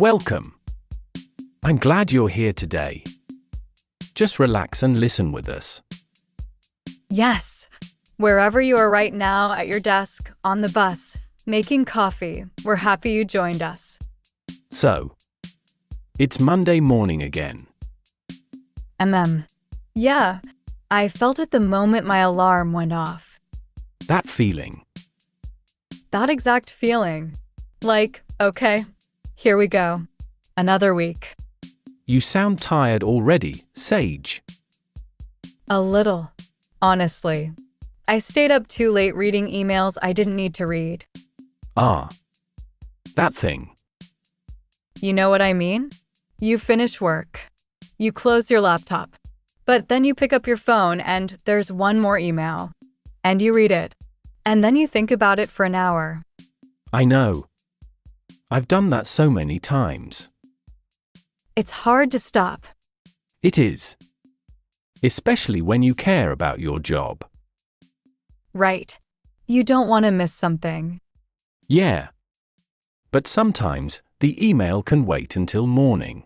Welcome. I'm glad you're here today. Just relax and listen with us. Yes. Wherever you are right now, at your desk, on the bus, making coffee, we're happy you joined us. So, it's Monday morning again. Yeah, I felt it the moment my alarm went off. That feeling. That exact feeling. Like, okay, here we go. Another week. You sound tired already, Sage. A little. Honestly. I stayed up too late reading emails I didn't need to read. Ah. That thing. You know what I mean? You finish work. You close your laptop. But then you pick up your phone and there's one more email. And you read it. And then you think about it for an hour. I know. I've done that so many times. It's hard to stop. It is. Especially when you care about your job. Right. You don't want to miss something. Yeah. But sometimes, the email can wait until morning.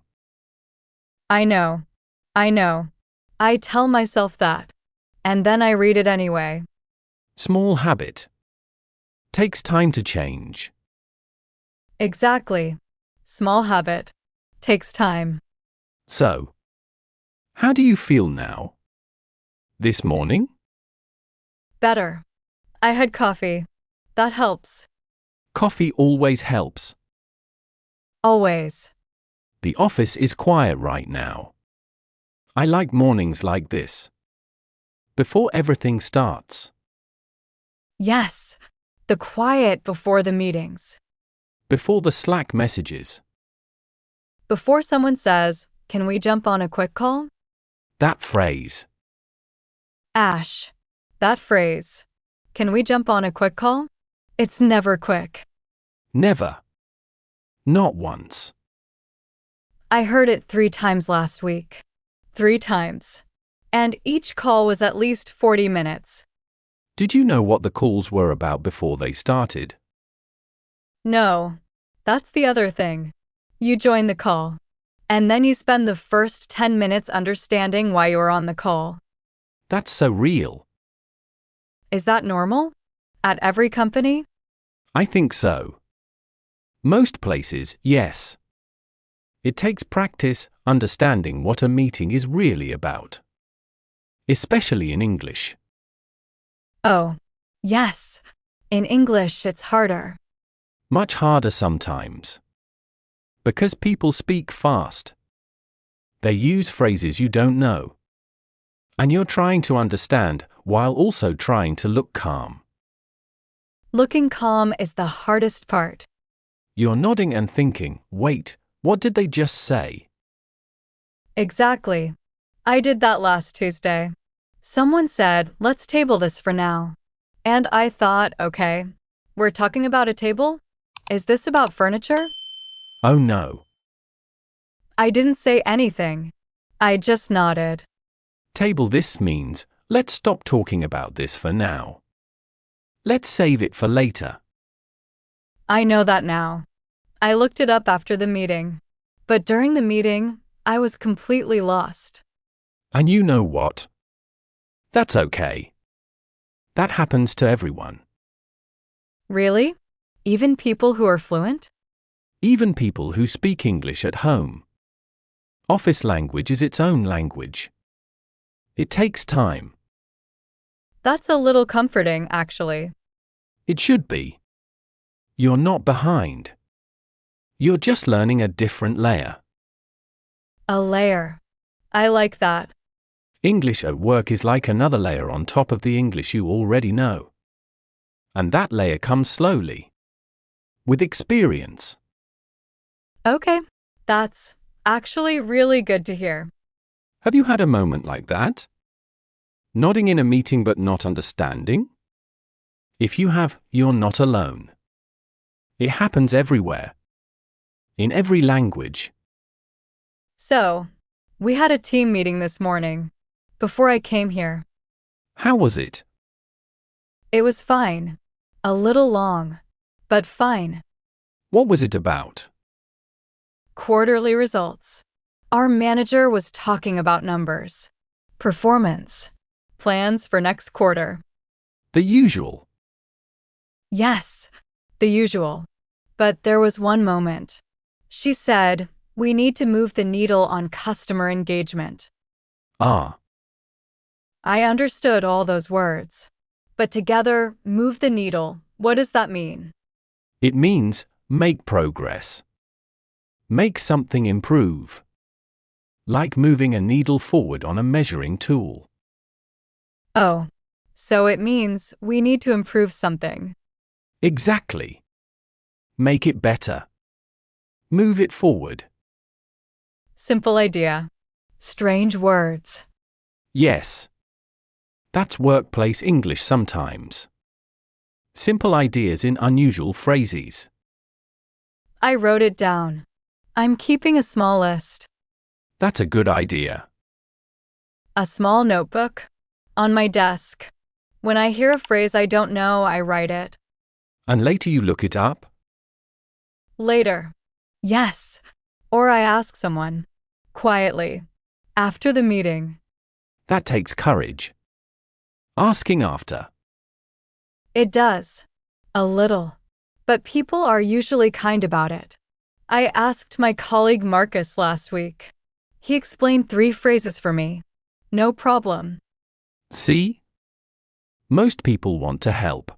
I know. I tell myself that. And then I read it anyway. Small habit. Takes time to change. Exactly. Small habit. Takes time. So, how do you feel now? This morning? Better. I had coffee. That helps. Coffee always helps. Always. The office is quiet right now. I like mornings like this. Before everything starts. Yes. The quiet before the meetings. Before the Slack messages. Before someone says, "Can we jump on a quick call?" That phrase. Ash. That phrase. Can we jump on a quick call? It's never quick. Never. Not once. I heard it 3 times last week. 3 times. And each call was at least 40 minutes. Did you know what the calls were about before they started? No. That's the other thing. You join the call. And then you spend the first 10 minutes understanding why you were on the call. That's so real. Is that normal? At every company? I think so. Most places, yes. It takes practice understanding what a meeting is really about. Especially in English. Oh, yes. In English, it's harder. Much harder sometimes. Because people speak fast. They use phrases you don't know. And you're trying to understand while also trying to look calm. Looking calm is the hardest part. You're nodding and thinking, wait, what did they just say? Exactly. I did that last Tuesday. Someone said, "Let's table this for now." And I thought, okay, we're talking about a table? Is this about furniture? Oh no. I didn't say anything. I just nodded. Table this means, let's stop talking about this for now. Let's save it for later. I know that now. I looked it up after the meeting. But during the meeting, I was completely lost. And you know what? That's okay. That happens to everyone. Really? Even people who are fluent? Even people who speak English at home. Office language is its own language. It takes time. That's a little comforting, actually. It should be. You're not behind. You're just learning a different layer. A layer. I like that. English at work is like another layer on top of the English you already know. And that layer comes slowly. With experience. Okay, that's actually really good to hear. Have you had a moment like that? Nodding in a meeting but not understanding? If you have, you're not alone. It happens everywhere. In every language. So, we had a team meeting this morning, before I came here. How was it? It was fine. A little long, but fine. What was it about? Quarterly results. Our manager was talking about numbers. Performance. Plans for next quarter. The usual. Yes, the usual. But there was one moment. She said, "We need to move the needle on customer engagement." Ah, I understood all those words. But together, move the needle. What does that mean? it means make progress. Make something improve. Like moving a needle forward on a measuring tool. Oh, so it means we need to improve something. Exactly. Make it better. Move it forward. Simple idea. Strange words. Yes. That's workplace English sometimes. Simple ideas in unusual phrases. I wrote it down. I'm keeping a small list. That's a good idea. A small notebook. On my desk. When I hear a phrase I don't know, I write it. And later you look it up? Later. Yes. Or I ask someone. Quietly. After the meeting. That takes courage. Asking after. It does. A little. But people are usually kind about it. I asked my colleague Marcus last week. He explained 3 phrases for me. No problem. See? Most people want to help.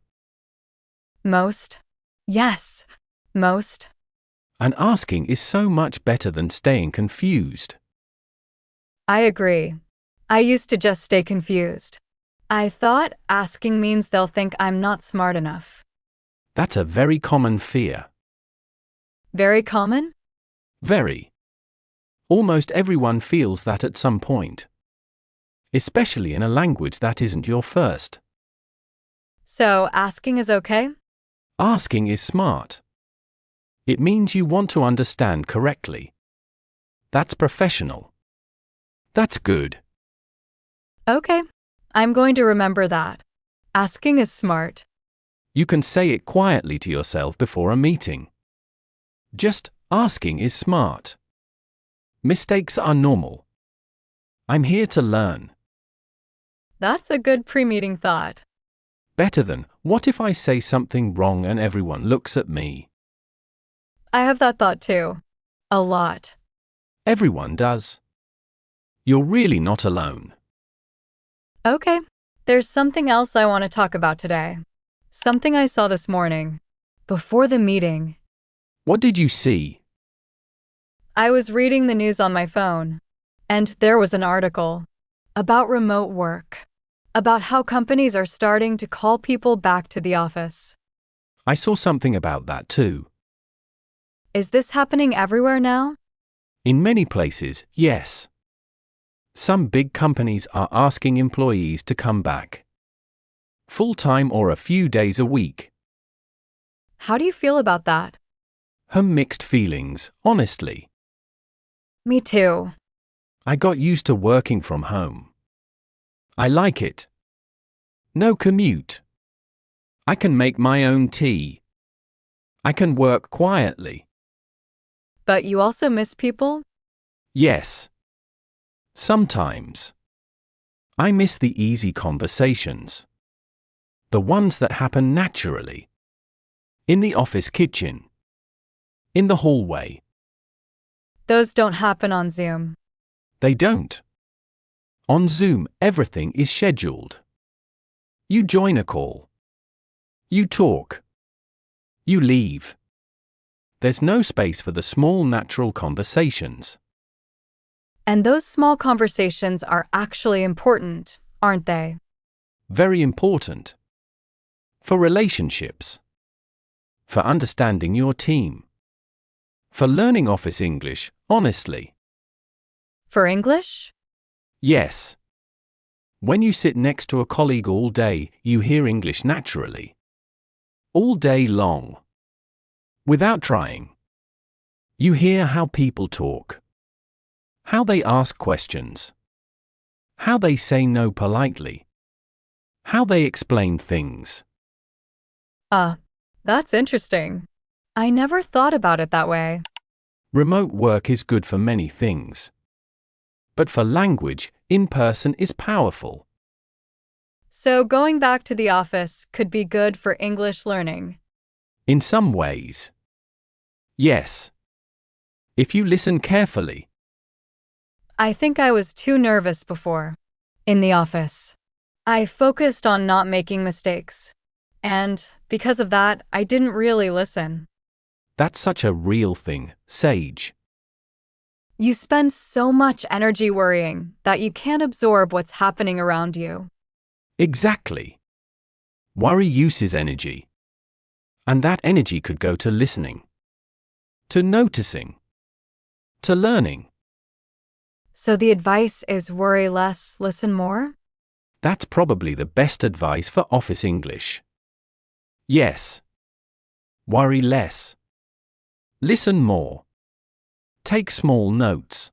Most? Yes. Most. And asking is so much better than staying confused. I agree. I used to just stay confused. I thought asking means they'll think I'm not smart enough. That's a very common fear. Very common? Very. Almost everyone feels that at some point. Especially in a language that isn't your first. So asking is okay? Asking is smart. It means you want to understand correctly. That's professional. That's good. Okay. I'm going to remember that. Asking is smart. You can say it quietly to yourself before a meeting. Just asking is smart. Mistakes are normal. I'm here to learn. That's a good pre-meeting thought. Better than, what if I say something wrong and everyone looks at me? I have that thought too. A lot. Everyone does. You're really not alone. Okay. There's something else I want to talk about today. Something I saw this morning. Before the meeting. What did you see? I was reading the news on my phone. And there was an article. About remote work. About how companies are starting to call people back to the office. I saw something about that too. Is this happening everywhere now? In many places, yes. Some big companies are asking employees to come back. Full-time or a few days a week. How do you feel about that? Mixed feelings, honestly. Me too. I got used to working from home. I like it. No commute. I can make my own tea. I can work quietly. But you also miss people? Yes. Sometimes. I miss the easy conversations. The ones that happen naturally. In the office kitchen. In the hallway. Those don't happen on Zoom. They don't. On Zoom, everything is scheduled. You join a call. You talk. You leave. There's no space for the small natural conversations. And those small conversations are actually important, aren't they? Very important. For relationships. For understanding your team. For learning office English, honestly. For English? Yes. When you sit next to a colleague all day, you hear English naturally. All day long. Without trying. You hear how people talk. How they ask questions. How they say no politely. How they explain things. That's interesting. I never thought about it that way. Remote work is good for many things. But for language, in person is powerful. So going back to the office could be good for English learning. In some ways. Yes. If you listen carefully. I think I was too nervous before. In the office, I focused on not making mistakes. And because of that, I didn't really listen. That's such a real thing, Sage. You spend so much energy worrying that you can't absorb what's happening around you. Exactly. Worry uses energy. And that energy could go to listening, to noticing, to learning. So the advice is worry less, listen more? That's probably the best advice for office English. Yes. Worry less. Listen more. Take small notes.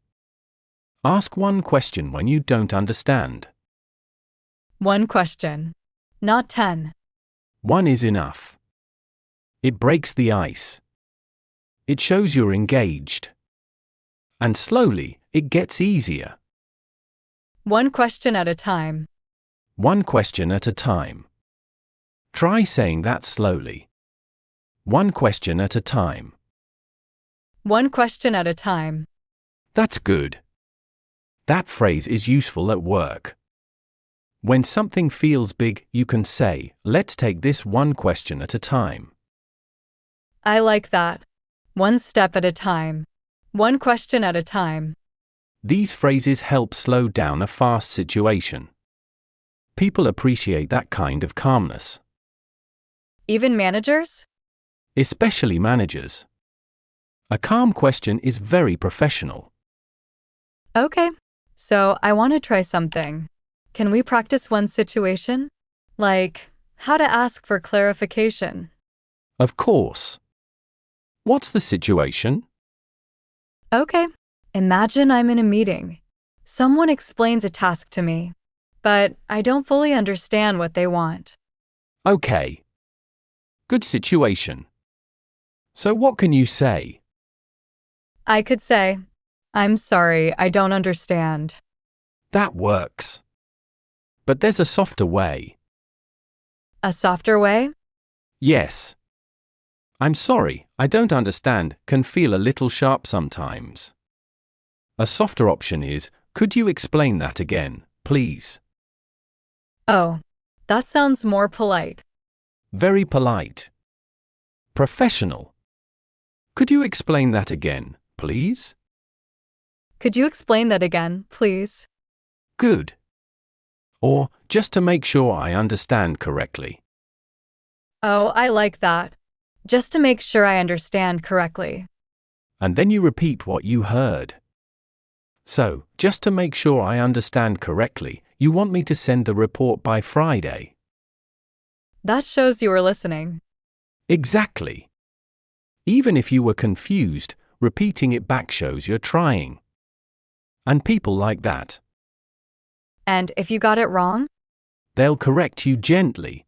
Ask one question when you don't understand. One question, not 10. One is enough. It breaks the ice. It shows you're engaged. And slowly, it gets easier. One question at a time. One question at a time. Try saying that slowly. One question at a time. One question at a time. That's good. That phrase is useful at work. When something feels big, you can say, let's take this one question at a time. I like that. One step at a time. One question at a time. These phrases help slow down a fast situation. People appreciate that kind of calmness. Even managers? Especially managers. A calm question is very professional. Okay, so I want to try something. Can we practice one situation? Like, how to ask for clarification. Of course. What's the situation? Okay, imagine I'm in a meeting. Someone explains a task to me, but I don't fully understand what they want. Okay. Good situation. So what can you say? I could say, I'm sorry, I don't understand. That works. But there's a softer way. A softer way? Yes. I'm sorry, I don't understand can feel a little sharp sometimes. A softer option is, could you explain that again, please? Oh, that sounds more polite. Very polite. Professional. Could you explain that again, please? Could you explain that again, please? Good. Or, just to make sure I understand correctly. Oh, I like that. Just to make sure I understand correctly. And then you repeat what you heard. So, just to make sure I understand correctly, you want me to send the report by Friday. That shows you were listening. Exactly. Even if you were confused, repeating it back shows you're trying. And people like that. And if you got it wrong? They'll correct you gently.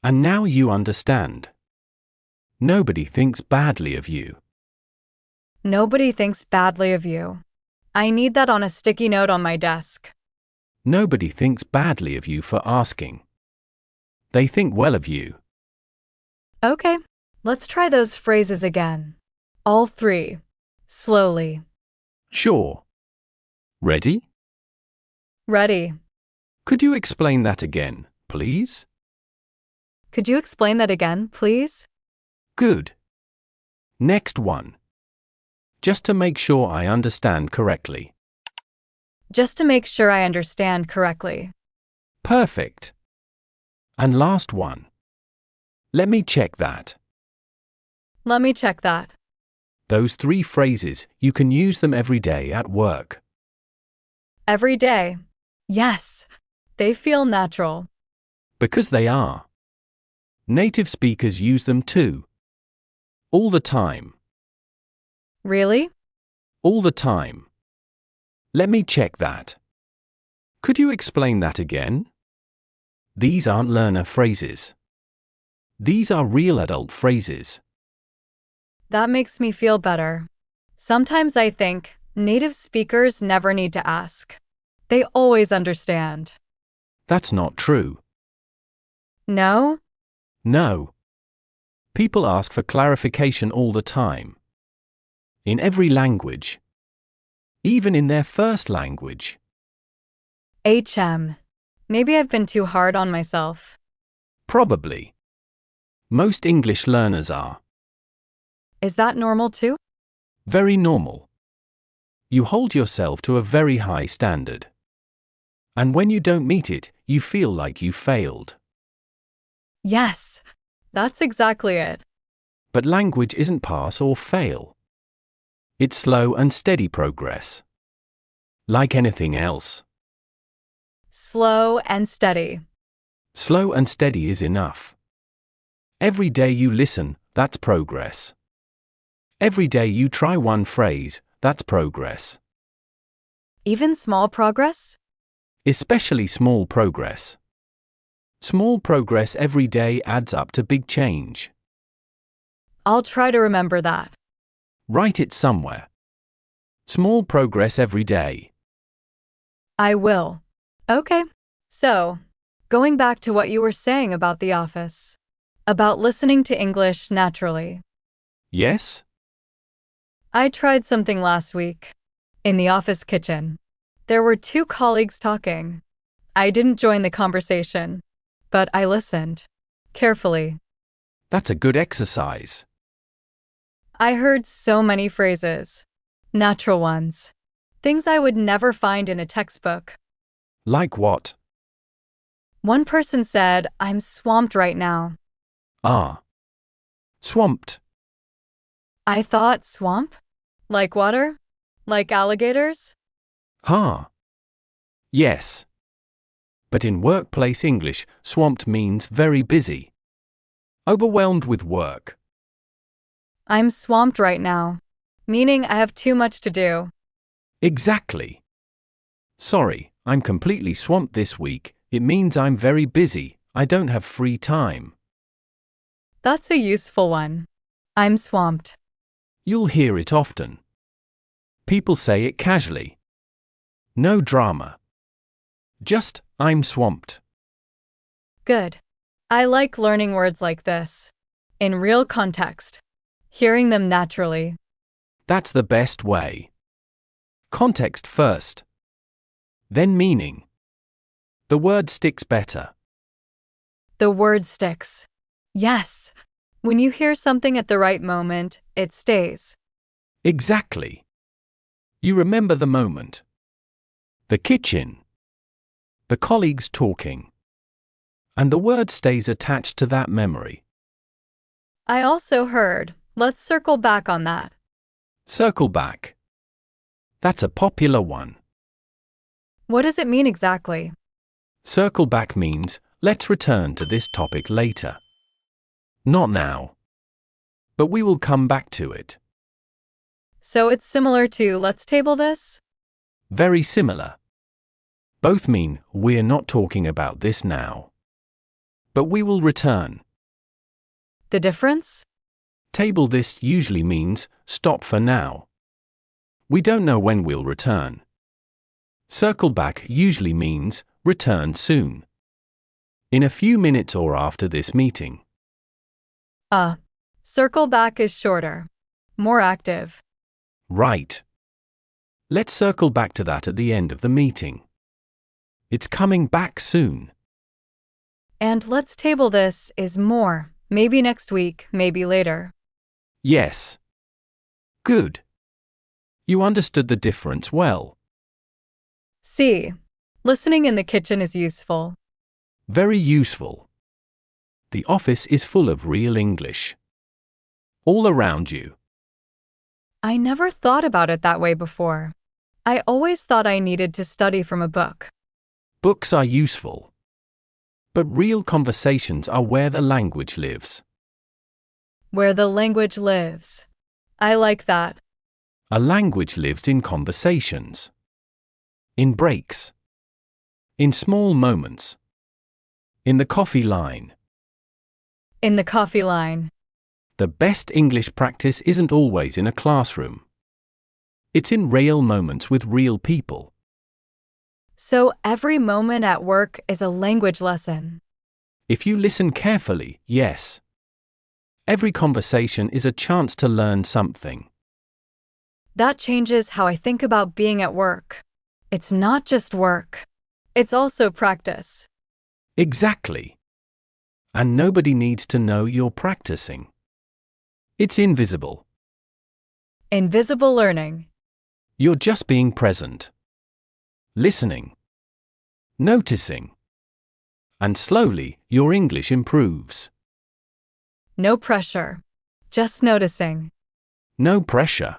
And now you understand. Nobody thinks badly of you. Nobody thinks badly of you. I need that on a sticky note on my desk. Nobody thinks badly of you for asking. They think well of you. Okay, let's try those phrases again. All three. Slowly. Sure. Ready? Ready. Could you explain that again, please? Could you explain that again, please? Good. Next one. Just to make sure I understand correctly. Just to make sure I understand correctly. Perfect. And last one. Let me check that. Let me check that. Those three phrases, you can use them every day at work. Every day. Yes. They feel natural. Because they are. Native speakers use them too. All the time. Really? All the time. Let me check that. Could you explain that again? These aren't learner phrases. These are real adult phrases. That makes me feel better. Sometimes I think native speakers never need to ask. They always understand. That's not true. No? No. People ask for clarification all the time. In every language. Even in their first language. Maybe I've been too hard on myself. Probably. Most English learners are. Is that normal too? Very normal. You hold yourself to a very high standard. And when you don't meet it, you feel like you failed. Yes, that's exactly it. But language isn't pass or fail. It's slow and steady progress. Like anything else. Slow and steady. Slow and steady is enough. Every day you listen, that's progress. Every day you try one phrase, that's progress. Even small progress? Especially small progress. Small progress every day adds up to big change. I'll try to remember that. Write it somewhere. Small progress every day. I will. Okay. So, going back to what you were saying about the office. About listening to English naturally. Yes? I tried something last week. In the office kitchen. There were two colleagues talking. I didn't join the conversation. But I listened. Carefully. That's a good exercise. I heard so many phrases. Natural ones. Things I would never find in a textbook. Like what? One person said, "I'm swamped right now." Ah. Swamped. I thought, swamp? Like water? Like alligators? Ha. Yes. But in workplace English, swamped means very busy. Overwhelmed with work. I'm swamped right now. Meaning I have too much to do. Exactly. Sorry, I'm completely swamped this week. It means I'm very busy. I don't have free time. That's a useful one. I'm swamped. You'll hear it often. People say it casually. No drama. Just, I'm swamped. Good. I like learning words like this. In real context. Hearing them naturally. That's the best way. Context first. Then meaning. The word sticks better. The word sticks. Yes. When you hear something at the right moment, it stays. Exactly. You remember the moment. The kitchen. The colleagues talking. And the word stays attached to that memory. I also heard, let's circle back on that. Circle back. That's a popular one. What does it mean exactly? Circle back means, let's return to this topic later. Not now. But we will come back to it. So it's similar to, let's table this? Very similar. Both mean, we're not talking about this now. But we will return. The difference? Table this usually means, stop for now. We don't know when we'll return. Circle back usually means, return soon. In a few minutes or after this meeting. Circle back is shorter. More active. Right. Let's circle back to that at the end of the meeting. It's coming back soon. And let's table this is more. Maybe next week, maybe later. Yes. Good. You understood the difference well. C. Listening in the kitchen is useful. Very useful. The office is full of real English. All around you. I never thought about it that way before. I always thought I needed to study from a book. Books are useful. But real conversations are where the language lives. Where the language lives. I like that. A language lives in conversations. In breaks. In small moments. In the coffee line. In the coffee line. The best English practice isn't always in a classroom. It's in real moments with real people. So every moment at work is a language lesson. If you listen carefully, yes. Every conversation is a chance to learn something. That changes how I think about being at work. It's not just work. It's also practice. Exactly. And nobody needs to know you're practicing. It's invisible. Invisible learning. You're just being present. Listening. Noticing. And slowly, your English improves. No pressure. Just noticing. No pressure.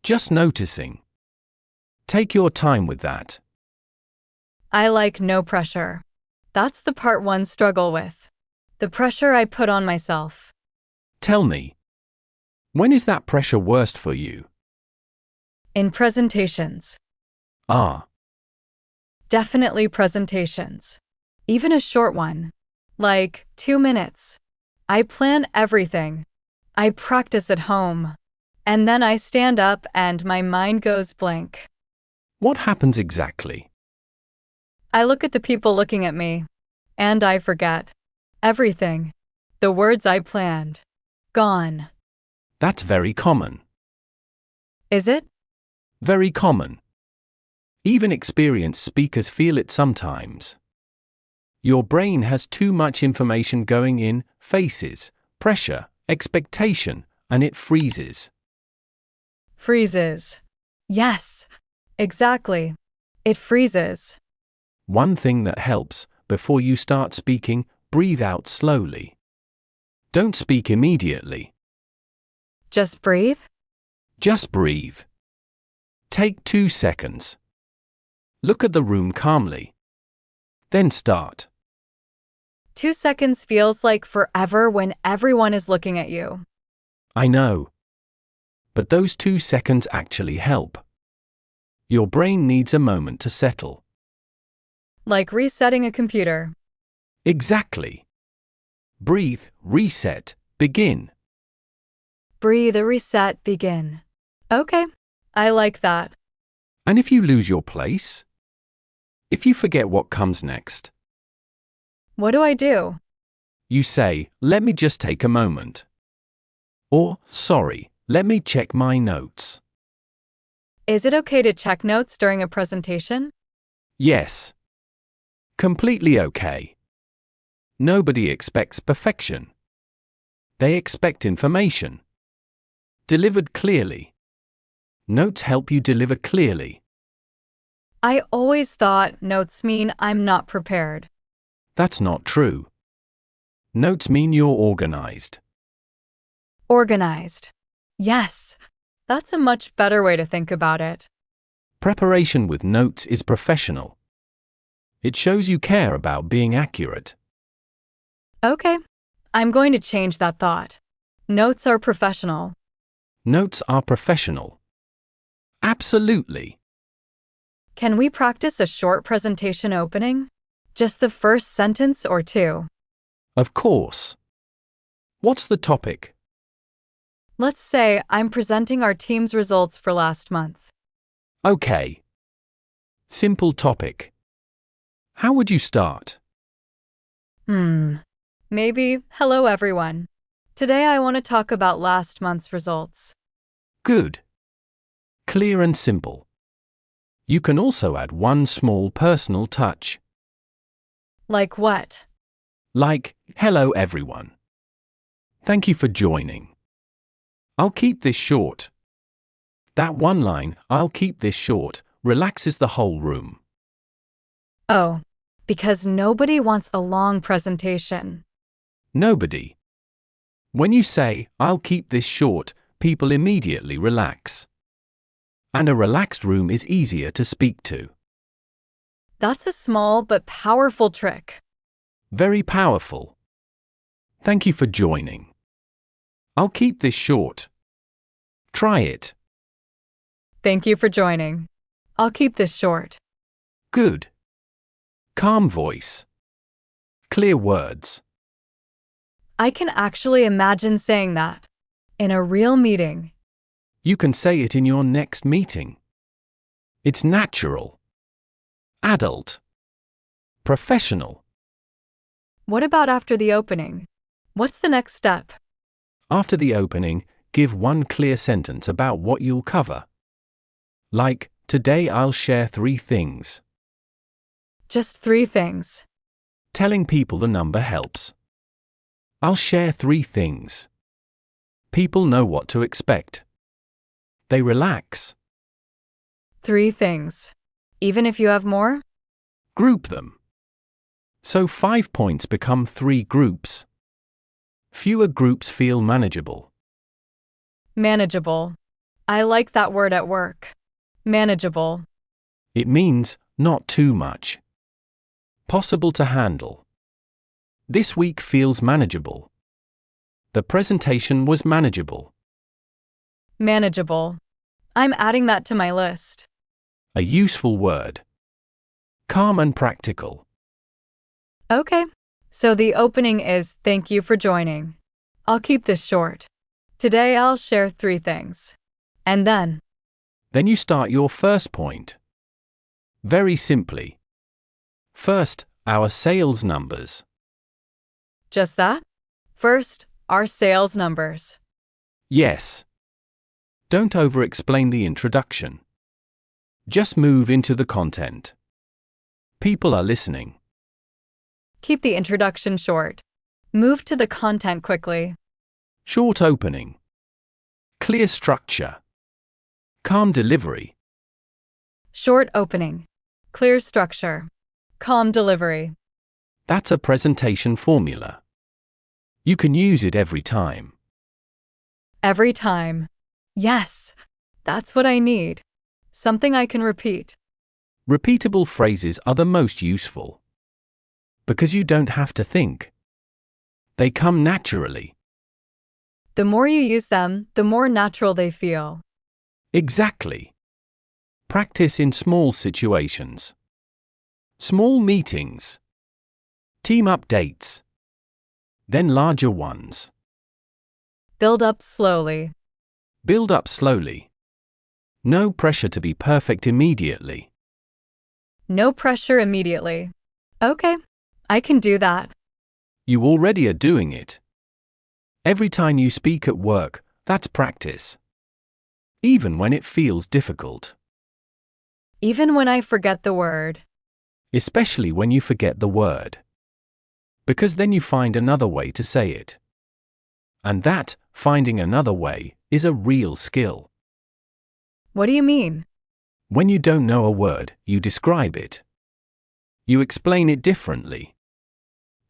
Just noticing. Take your time with that. I like no pressure. That's the part one struggle with. The pressure I put on myself. Tell me, when is that pressure worst for you? In presentations. Ah, Definitely presentations. Even a short one. Like 2 minutes. I plan everything. I practice at home. And then I stand up and my mind goes blank. what happens exactly? I look at the people looking at me. And I forget. Everything. The words I planned. Gone. That's very common. Is it? Very common. Even experienced speakers feel it sometimes. Your brain has too much information going in, faces, pressure, expectation, and it freezes. Freezes. Yes. Exactly. It freezes. One thing that helps, before you start speaking, breathe out slowly. Don't speak immediately. Just breathe? Just breathe. Take 2 seconds. Look at the room calmly. Then start. 2 seconds feels like forever when everyone is looking at you. I know. But those 2 seconds actually help. Your brain needs a moment to settle. Like resetting a computer. Exactly. Breathe, reset, begin. Breathe, a reset, begin. Okay, I like that. And if you lose your place? If you forget what comes next? What do I do? You say, let me just take a moment. Or, sorry, let me check my notes. Is it okay to check notes during a presentation? Yes. Completely okay. Nobody expects perfection. They expect information. Delivered clearly. Notes help you deliver clearly. I always thought notes mean I'm not prepared. That's not true. Notes mean you're organized. Organized. Yes, that's a much better way to think about it. Preparation with notes is professional. It shows you care about being accurate. Okay, I'm going to change that thought. Notes are professional. Notes are professional. Absolutely. Can we practice a short presentation opening? Just the first sentence or two. Of course. What's the topic? Let's say I'm presenting our team's results for last month. Okay. Simple topic. How would you start? Maybe, hello everyone. Today I want to talk about last month's results. Good. Clear and simple. You can also add one small personal touch. Like what? Like, hello everyone. Thank you for joining. I'll keep this short. That one line, I'll keep this short, relaxes the whole room. Oh, because nobody wants a long presentation. Nobody. When you say, I'll keep this short, people immediately relax. And a relaxed room is easier to speak to. That's a small but powerful trick. Very powerful. Thank you for joining. I'll keep this short. Try it. Thank you for joining. I'll keep this short. Good. Calm voice. Clear words. I can actually imagine saying that in a real meeting. You can say it in your next meeting. It's natural. Adult. Professional. What about after the opening? What's the next step? After the opening, give one clear sentence about what you'll cover. Like, today I'll share 3 things. Just 3 things. Telling people the number helps. I'll share 3 things. People know what to expect. They relax. 3 things. Even if you have more? Group them. So 5 points become 3 groups. Fewer groups feel manageable. Manageable. I like that word at work. Manageable. It means not too much. Possible to handle. This week feels manageable. The presentation was manageable. Manageable. I'm adding that to my list. A useful word. Calm and practical. Okay. So the opening is thank you for joining. I'll keep this short. Today I'll share 3 things. And then Then you start your first point. Very simply. First, our sales numbers. just that? First, our sales numbers. Yes. Don't over-explain the introduction. Just move into the content. People are listening. Keep the introduction short. Move to the content quickly. Short opening. Clear structure. Calm delivery. Short opening. Clear structure. Calm delivery. That's a presentation formula. You can use it every time. Every time. Yes, that's what I need. Something I can repeat. Repeatable phrases are the most useful. Because you don't have to think. They come naturally. The more you use them, the more natural they feel. Exactly. Practice in small situations. Small meetings. Team updates. Then larger ones. Build up slowly. Build up slowly. No pressure to be perfect immediately. No pressure immediately. Okay, I can do that. You already are doing it. Every time you speak at work, that's practice. Even when it feels difficult. Even when I forget the word. Especially when you forget the word. Because then you find another way to say it. And that, finding another way, is a real skill. What do you mean? When you don't know a word, you describe it. You explain it differently.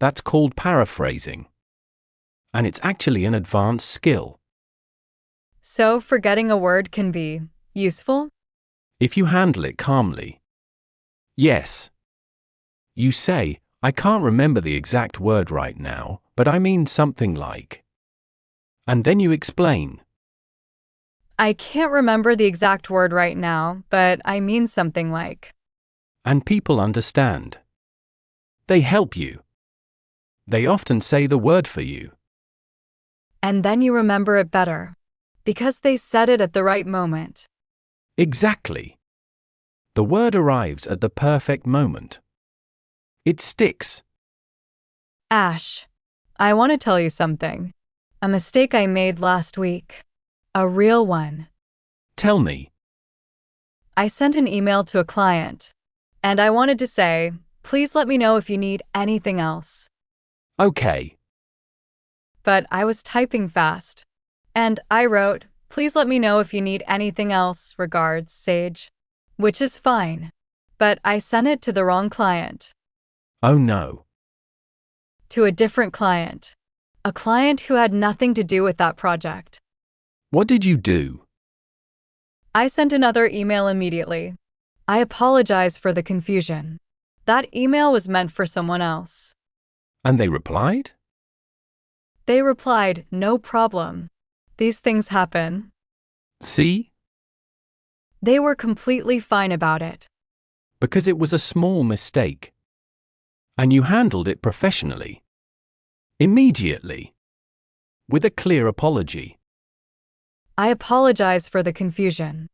That's called paraphrasing. And it's actually an advanced skill. So, forgetting a word can be useful? If you handle it calmly. Yes. You say, I can't remember the exact word right now, but I mean something like. And then you explain. I can't remember the exact word right now, but I mean something like. And people understand. They help you. They often say the word for you. And then you remember it better. Because they said it at the right moment. Exactly. The word arrives at the perfect moment. It sticks. Ash, I want to tell you something. A mistake I made last week. A real one. Tell me. I sent an email to a client. And I wanted to say, please let me know if you need anything else. Okay. But I was typing fast. And I wrote, please let me know if you need anything else, regards, Sage. Which is fine. But I sent it to the wrong client. Oh no. To a different client. A client who had nothing to do with that project. What did you do? I sent another email immediately. I apologize for the confusion. That email was meant for someone else. And they replied? They replied, no problem. These things happen. See? They were completely fine about it. Because it was a small mistake. And you handled it professionally. Immediately. With a clear apology. I apologize for the confusion.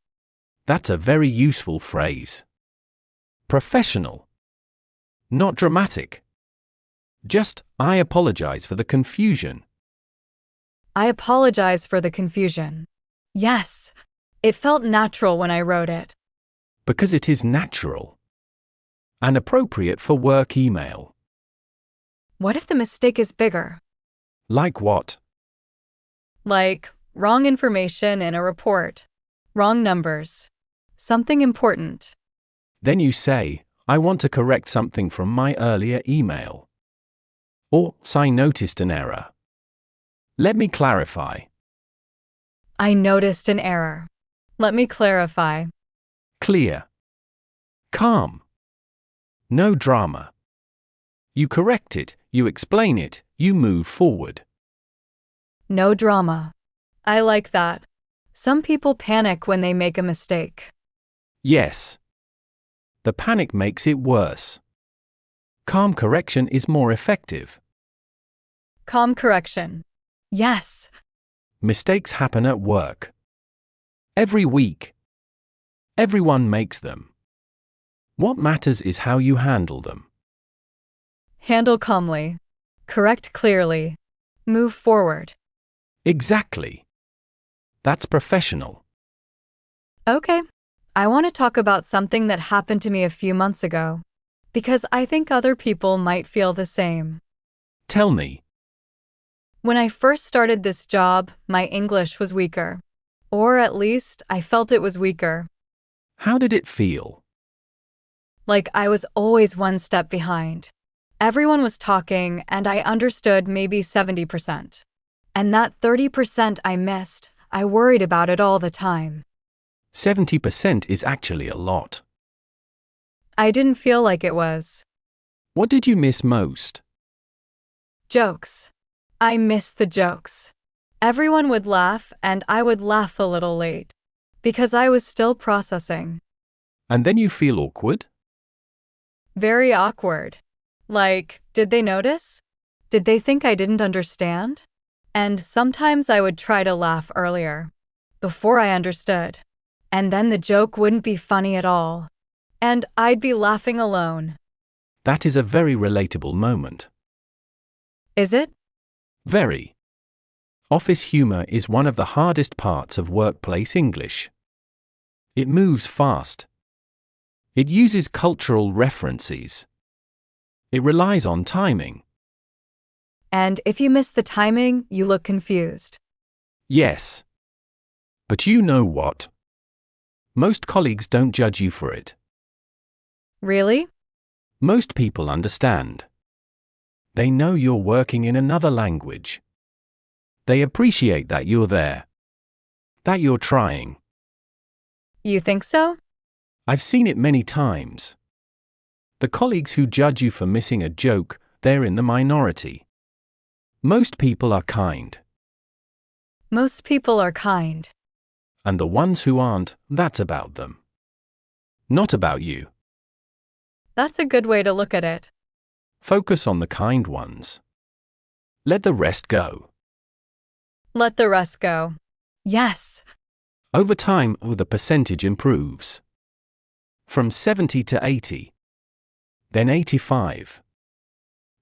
That's a very useful phrase. Professional. Not dramatic. Just, I apologize for the confusion. I apologize for the confusion. Yes, it felt natural when I wrote it. Because it is natural. And appropriate for work email. What if the mistake is bigger? Like what? Like, wrong information in a report, wrong numbers, something important. Then you say, I want to correct something from my earlier email. Or, I noticed an error. Let me clarify. I noticed an error. Let me clarify. Clear. Calm. No drama. You correct it, you explain it, you move forward. No drama. I like that. Some people panic when they make a mistake. Yes. The panic makes it worse. Calm correction is more effective. Calm correction. Yes. Mistakes happen at work. Every week. Everyone makes them. What matters is how you handle them. Handle calmly. Correct clearly. Move forward. Exactly. That's professional. Okay. I want to talk about something that happened to me a few months ago, because I think other people might feel the same. Tell me. When I first started this job, my English was weaker. Or at least, I felt it was weaker. How did it feel? Like I was always one step behind. Everyone was talking, and I understood maybe 70%. And that 30% I missed, I worried about it all the time. 70% is actually a lot. I didn't feel like it was. What did you miss most? Jokes. I missed the jokes. Everyone would laugh, and I would laugh a little late. Because I was still processing. And then you feel awkward? Very awkward. Like, did they notice? Did they think I didn't understand? And sometimes I would try to laugh earlier, before I understood. And then the joke wouldn't be funny at all. And I'd be laughing alone. That is a very relatable moment. Is it? Very. Office humor is one of the hardest parts of workplace English. It moves fast. It uses cultural references. It relies on timing. And if you miss the timing, you look confused. Yes. But you know what? Most colleagues don't judge you for it. Really? Most people understand. They know you're working in another language. They appreciate that you're there. That you're trying. You think so? I've seen it many times. The colleagues who judge you for missing a joke, they're in the minority. Most people are kind. Most people are kind. And the ones who aren't, that's about them. Not about you. That's a good way to look at it. Focus on the kind ones. Let the rest go. Let the rest go. Yes. Over time, the percentage improves. From 70 to 80. Then 85.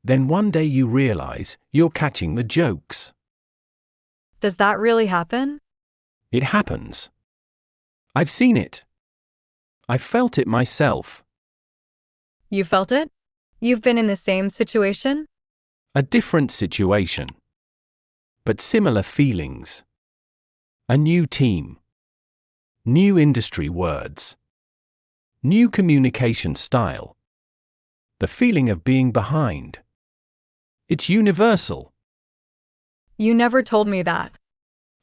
Then one day you realize you're catching the jokes. Does that really happen? It happens. I've seen it. I've felt it myself. You felt it? You've been in the same situation? A different situation. But similar feelings. A new team. New industry words. New communication style. The feeling of being behind. It's universal. You never told me that.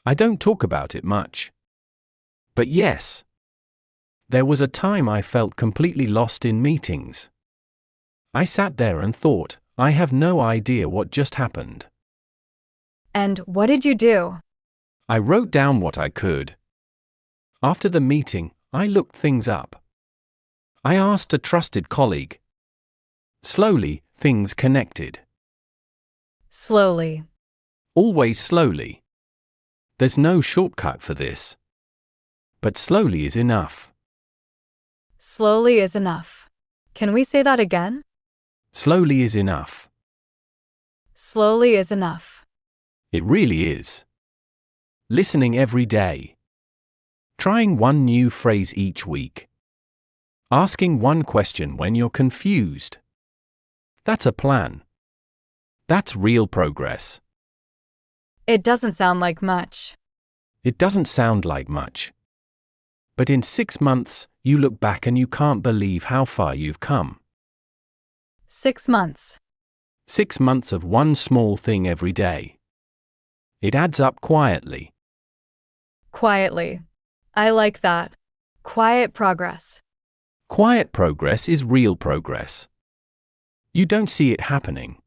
I don't talk about it much. But yes. There was a time I felt completely lost in meetings. I sat there and thought, I have no idea what just happened. And what did you do? I wrote down what I could. After the meeting, I looked things up. I asked a trusted colleague. Slowly, things connected. Slowly. Always slowly. There's no shortcut for this. But slowly is enough. Slowly is enough. Can we say that again? Slowly is enough. Slowly is enough. It really is. Listening every day. Trying one new phrase each week. Asking one question when you're confused. That's a plan. That's real progress. It doesn't sound like much. It doesn't sound like much. But in 6 months, you look back and you can't believe how far you've come. 6 months. 6 months of one small thing every day. It adds up quietly. Quietly. I like that. Quiet progress. Quiet progress is real progress. You don't see it happening.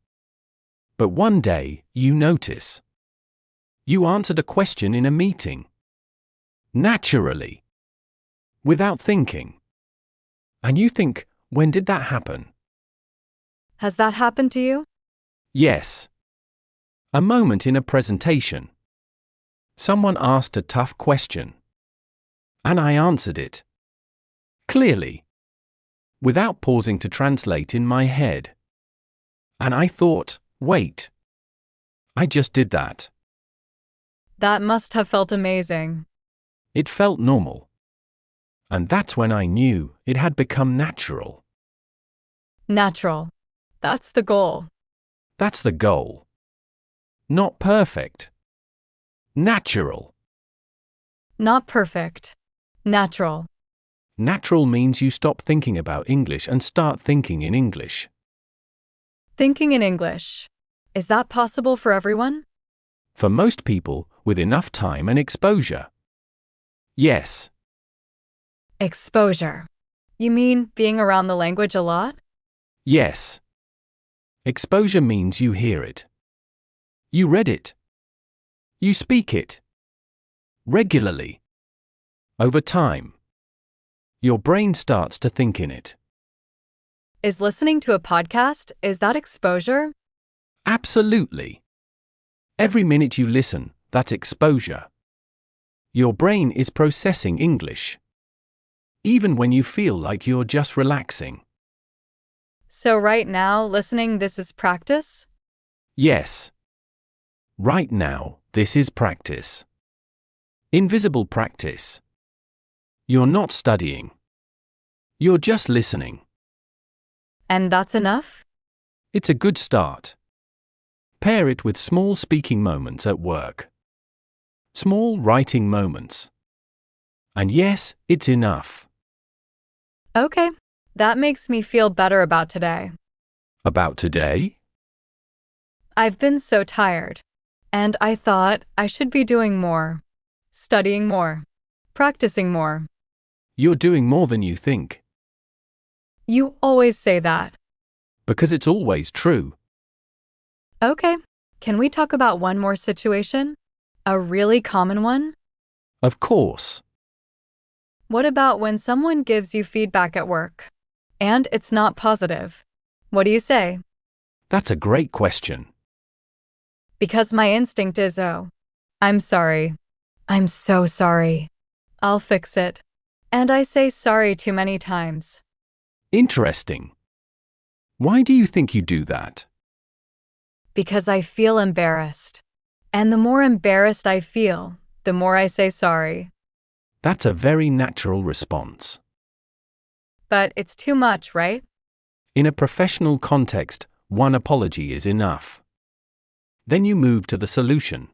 But one day, you notice. You answered a question in a meeting. Naturally. Without thinking. And you think, when did that happen? Has that happened to you? Yes. A moment in a presentation. Someone asked a tough question. And I answered it. Clearly. Without pausing to translate in my head. And I thought, wait. I just did that. That must have felt amazing. It felt normal. And that's when I knew it had become natural. Natural. That's the goal. That's the goal. Not perfect. Natural. Not perfect. Natural. Natural means you stop thinking about English and start thinking in English. Thinking in English. Is that possible for everyone? For most people, with enough time and exposure. Yes. Exposure. You mean being around the language a lot? Yes. Exposure means you hear it. You read it. You speak it. Regularly. Over time. Your brain starts to think in it. Is listening to a podcast, is that exposure? Absolutely. Every minute you listen, that's exposure. Your brain is processing English. Even when you feel like you're just relaxing. So right now, listening, this is practice? Yes. Right now, this is practice. Invisible practice. You're not studying. You're just listening. And that's enough? It's a good start. Pair it with small speaking moments at work. Small writing moments. And yes, it's enough. Okay. That makes me feel better about today. About today? I've been so tired. And I thought I should be doing more. Studying more. Practicing more. You're doing more than you think. You always say that. Because it's always true. Okay. Can we talk about one more situation? A really common one? Of course. What about when someone gives you feedback at work? And it's not positive. What do you say? That's a great question. Because my instinct is, oh, I'm sorry. I'm so sorry. I'll fix it. And I say sorry too many times. Interesting. Why do you think you do that? Because I feel embarrassed. And the more embarrassed I feel, the more I say sorry. That's a very natural response. But it's too much, right? In a professional context, one apology is enough. Then you move to the solution.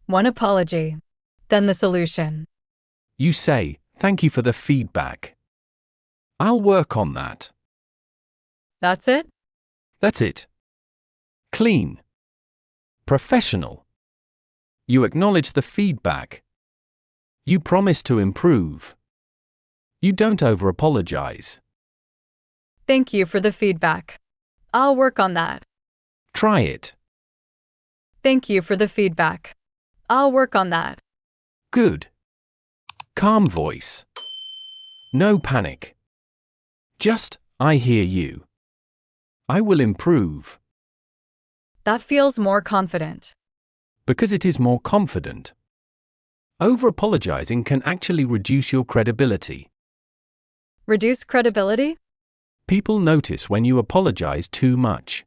One apology. Then the solution. You say, thank you for the feedback. I'll work on that. That's it? That's it. Clean. Professional. You acknowledge the feedback. You promise to improve. You don't over-apologize. Thank you for the feedback. I'll work on that. Try it. Thank you for the feedback. I'll work on that. Good. Calm voice. No panic. Just, I hear you. I will improve. That feels more confident. Because it is more confident. Over-apologizing can actually reduce your credibility. Reduce credibility? People notice when you apologize too much.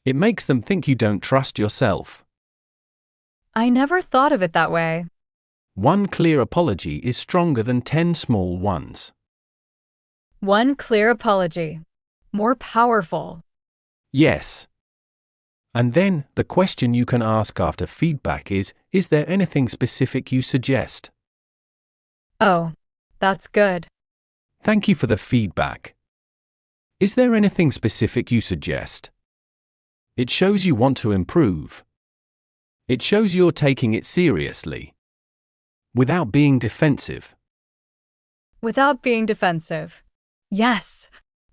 It makes them think you don't trust yourself. I never thought of it that way. One clear apology is stronger than 10 small ones. One clear apology. More powerful. Yes. And then, the question you can ask after feedback is there anything specific you suggest? Oh, that's good. Thank you for the feedback. Is there anything specific you suggest? It shows you want to improve. It shows you're taking it seriously. Without being defensive. Without being defensive. Yes,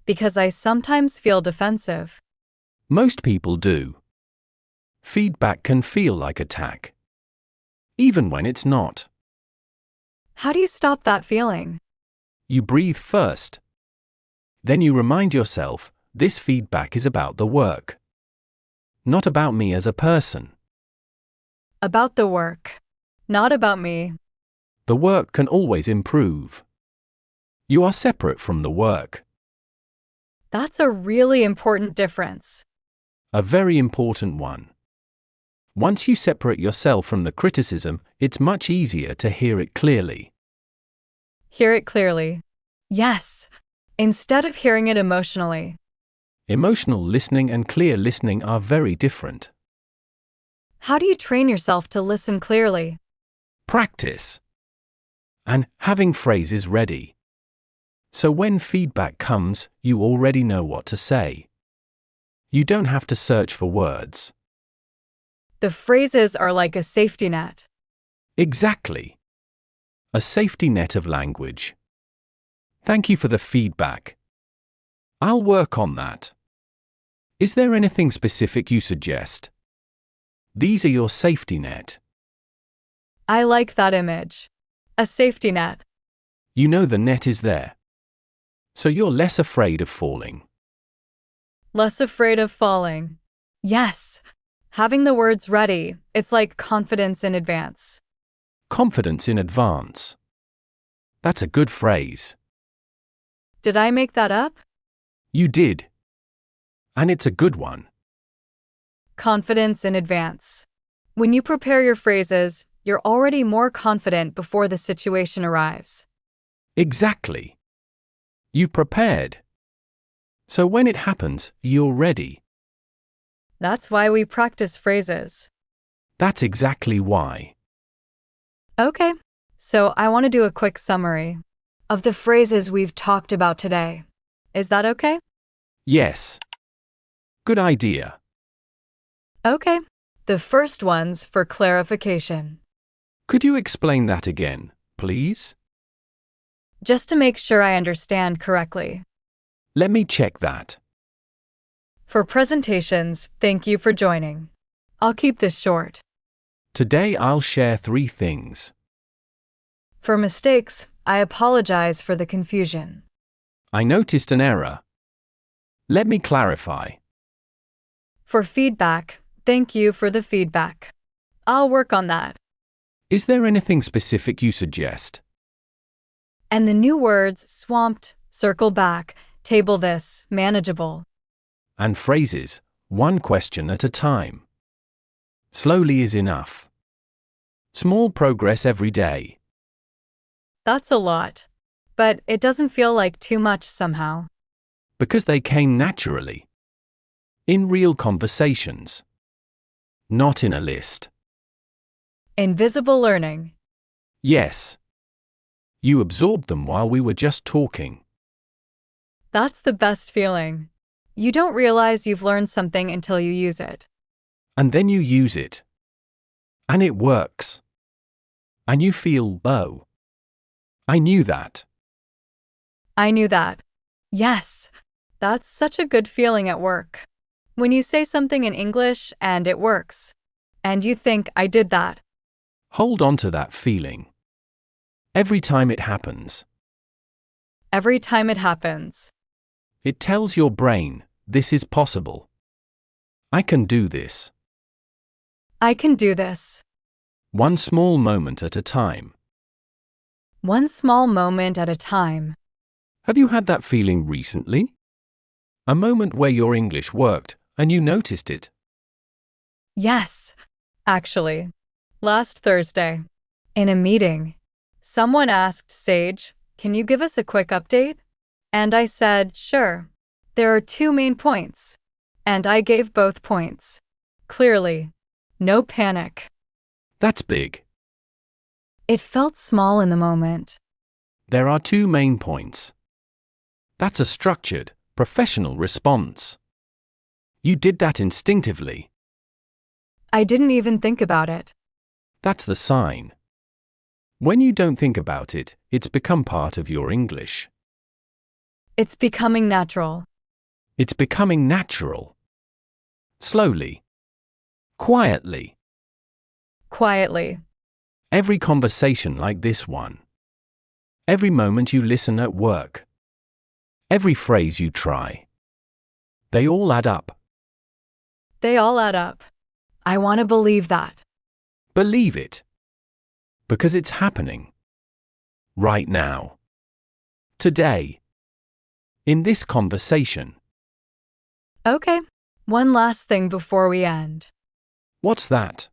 because I sometimes feel defensive. Most people do. Feedback can feel like attack. Even when it's not. How do you stop that feeling? You breathe first. Then you remind yourself, this feedback is about the work. Not about me as a person. About the work. Not about me. The work can always improve. You are separate from the work. That's a really important difference. A very important one. Once you separate yourself from the criticism, it's much easier to hear it clearly. Hear it clearly. Yes. Instead of hearing it emotionally. Emotional listening and clear listening are very different. How do you train yourself to listen clearly? Practice. And having phrases ready. So when feedback comes, you already know what to say. You don't have to search for words. The phrases are like a safety net. Exactly. A safety net of language. Thank you for the feedback. I'll work on that. Is there anything specific you suggest? These are your safety net. I like that image. A safety net. You know the net is there. So you're less afraid of falling. Less afraid of falling. Yes. Having the words ready, it's like confidence in advance. Confidence in advance. That's a good phrase. Did I make that up? You did. And it's a good one. Confidence in advance. When you prepare your phrases, you're already more confident before the situation arrives. Exactly. You've prepared. So when it happens, you're ready. That's why we practice phrases. That's exactly why. Okay, so I want to do a quick summary of the phrases we've talked about today. Is that okay? Yes. Good idea. Okay. The first one's for clarification. Could you explain that again, please? Just to make sure I understand correctly. Let me check that. For presentations, thank you for joining. I'll keep this short. Today I'll share 3 things. For mistakes, I apologize for the confusion. I noticed an error. Let me clarify. For feedback, thank you for the feedback. I'll work on that. Is there anything specific you suggest? And the new words swamped, circle back, table this, manageable. And phrases, one question at a time. Slowly is enough. Small progress every day. That's a lot. But it doesn't feel like too much somehow. Because they came naturally. In real conversations. Not in a list. Invisible learning. Yes. You absorbed them while we were just talking. That's the best feeling. You don't realize you've learned something until you use it. And then you use it. And it works. And you feel, oh, I knew that. I knew that. Yes. That's such a good feeling at work. When you say something in English and it works. And you think, I did that. Hold on to that feeling. Every time it happens. Every time it happens. It tells your brain, this is possible. I can do this. I can do this. One small moment at a time. One small moment at a time. Have you had that feeling recently? A moment where your English worked and you noticed it. Yes, actually. Last Thursday, in a meeting, someone asked Sage, "Can you give us a quick update?" And I said, "Sure. There are two main points." And I gave both points. Clearly. No panic. That's big. It felt small in the moment. There are two main points. That's a structured, professional response. You did that instinctively. I didn't even think about it. That's the sign. When you don't think about it, it's become part of your English. It's becoming natural. It's becoming natural. Slowly. Quietly. Quietly. Every conversation like this one. Every moment you listen at work. Every phrase you try. They all add up. They all add up. I want to believe that. Believe it. Because it's happening. Right now. Today. In this conversation. Okay. One last thing before we end. What's that?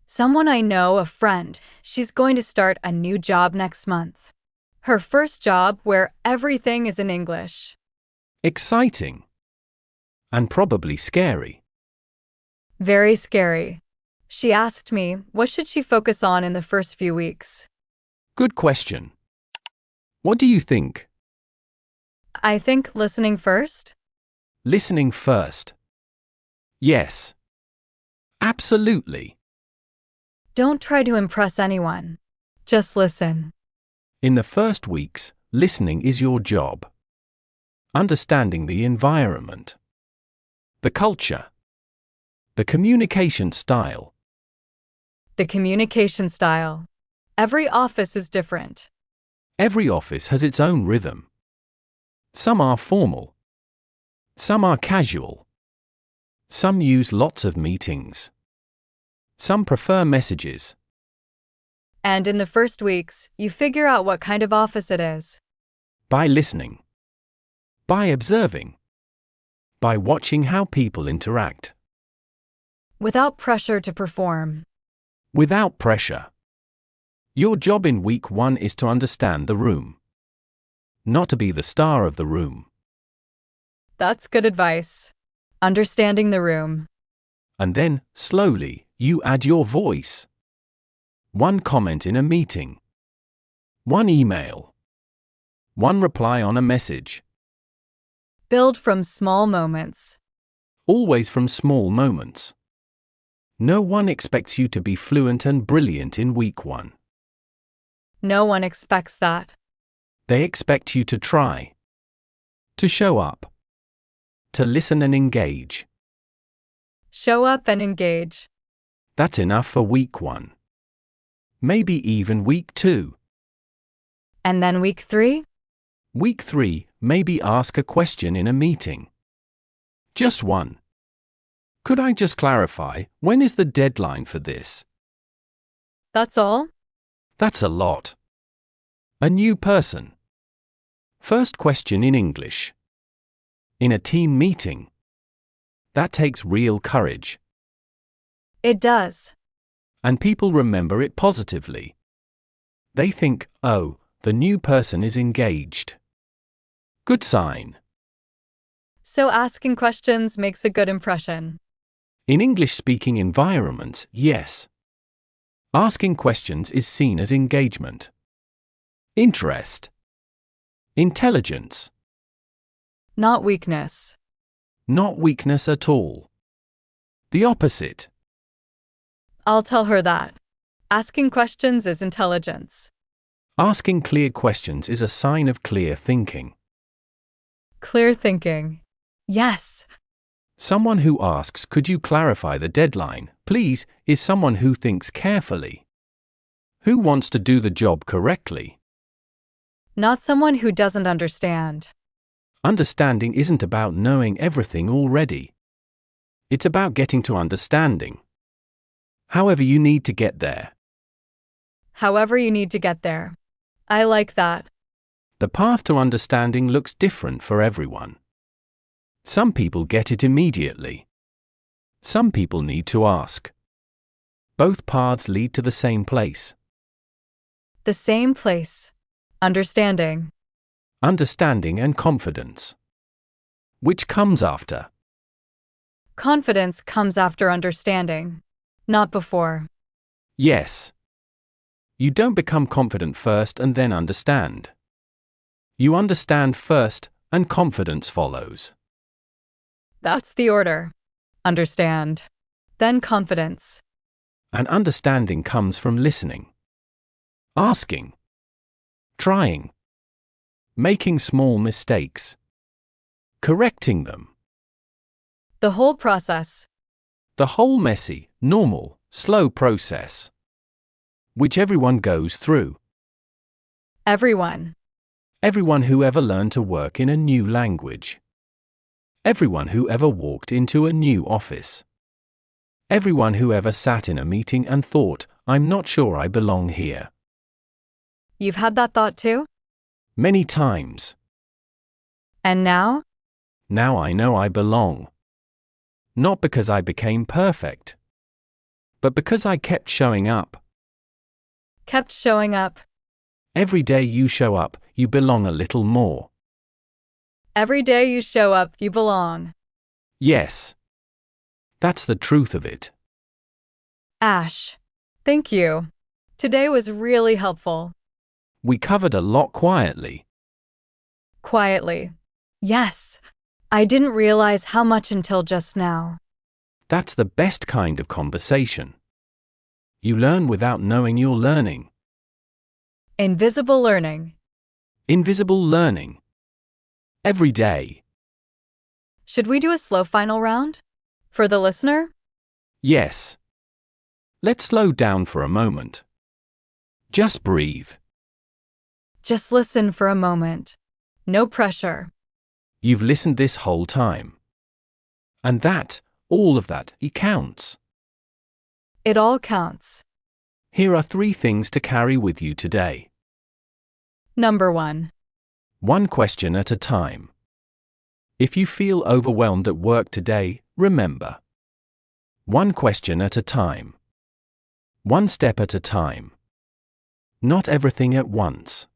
Someone I know, a friend, she's going to start a new job next month. Her first job where everything is in English. Exciting. And probably scary. Very scary. She asked me, what should she focus on in the first few weeks? Good question. What do you think? I think listening first. Listening first. Yes. Absolutely. Don't try to impress anyone. Just listen. In the first weeks, listening is your job. Understanding the environment. The culture. The communication style. The communication style. Every office is different. Every office has its own rhythm. Some are formal. Some are casual. Some use lots of meetings. Some prefer messages. And in the first weeks, you figure out what kind of office it is. By listening. By observing. By watching how people interact. Without pressure to perform. Without pressure. Your job in week 1 is to understand the room. Not to be the star of the room. That's good advice. Understanding the room. And then, slowly, you add your voice. One comment in a meeting. One email. One reply on a message. Build from small moments. Always from small moments. No one expects you to be fluent and brilliant in week 1. No one expects that. They expect you to try. To show up. To listen and engage. Show up and engage. That's enough for week 1. Maybe even week 2. And then week 3? Week 3, maybe ask a question in a meeting. Just one. Could I just clarify, when is the deadline for this? That's all? That's a lot. A new person. First question in English. In a team meeting. That takes real courage. It does. And people remember it positively. They think, oh, the new person is engaged. Good sign. So asking questions makes a good impression. In English-speaking environments, yes. Asking questions is seen as engagement. Interest. Intelligence. Not weakness. Not weakness at all. The opposite. I'll tell her that. Asking questions is intelligence. Asking clear questions is a sign of clear thinking. Clear thinking. Yes. Someone who asks, could you clarify the deadline, please, is someone who thinks carefully. Who wants to do the job correctly. Not someone who doesn't understand. Understanding isn't about knowing everything already. It's about getting to understanding. However you need to get there. However you need to get there. I like that. The path to understanding looks different for everyone. Some people get it immediately. Some people need to ask. Both paths lead to the same place. The same place. Understanding. Understanding and confidence. Which comes after? Confidence comes after understanding, not before. Yes. You don't become confident first and then understand. You understand first, and confidence follows. That's the order. Understand. Then confidence. And understanding comes from listening, asking, trying, making small mistakes, correcting them. The whole process. The whole messy, normal, slow process, which everyone goes through. Everyone. Everyone who ever learned to work in a new language. Everyone who ever walked into a new office. Everyone who ever sat in a meeting and thought, I'm not sure I belong here. You've had that thought too? Many times. And now? Now I know I belong. Not because I became perfect, but because I kept showing up. Kept showing up. Every day you show up, you belong a little more. Every day you show up, you belong. Yes. That's the truth of it. Ash. Thank you. Today was really helpful. We covered a lot quietly. Quietly. Yes. I didn't realize how much until just now. That's the best kind of conversation. You learn without knowing you're learning. Invisible learning. Invisible learning. Every day. Should we do a slow final round? For the listener? Yes. Let's slow down for a moment. Just breathe. Just listen for a moment. No pressure. You've listened this whole time. And that, all of that, it counts. It all counts. Here are 3 things to carry with you today. Number 1. One question at a time. If you feel overwhelmed at work today, remember. One question at a time. One step at a time. Not everything at once.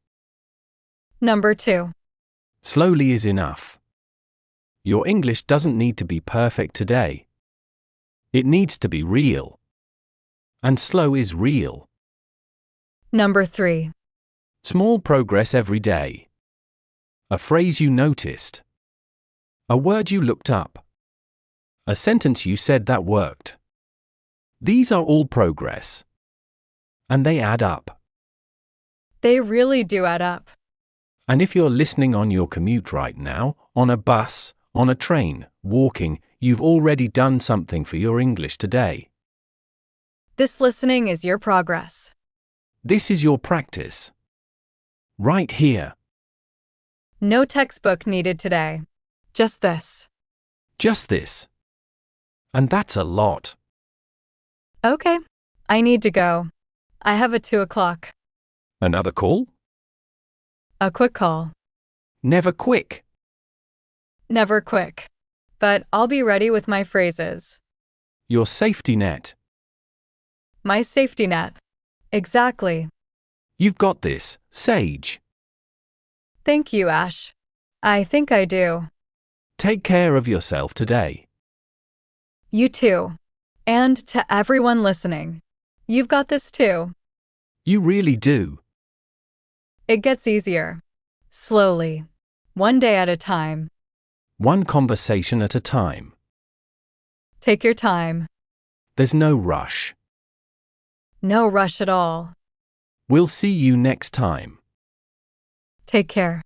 Number 2. Slowly is enough. Your English doesn't need to be perfect today. It needs to be real. And slow is real. Number 3. Small progress every day. A phrase you noticed. A word you looked up. A sentence you said that worked. These are all progress. And they add up. They really do add up. And if you're listening on your commute right now, on a bus, on a train, walking, you've already done something for your English today. This listening is your progress. This is your practice. Right here. No textbook needed today. Just this. Just this. And that's a lot. Okay. I need to go. I have a 2 o'clock. Another call? A quick call. Never quick. Never quick. But I'll be ready with my phrases. Your safety net. My safety net. Exactly. You've got this, Sage. Thank you, Ash. I think I do. Take care of yourself today. You too. And to everyone listening, you've got this too. You really do. It gets easier. Slowly. One day at a time. One conversation at a time. Take your time. There's no rush. No rush at all. We'll see you next time. Take care.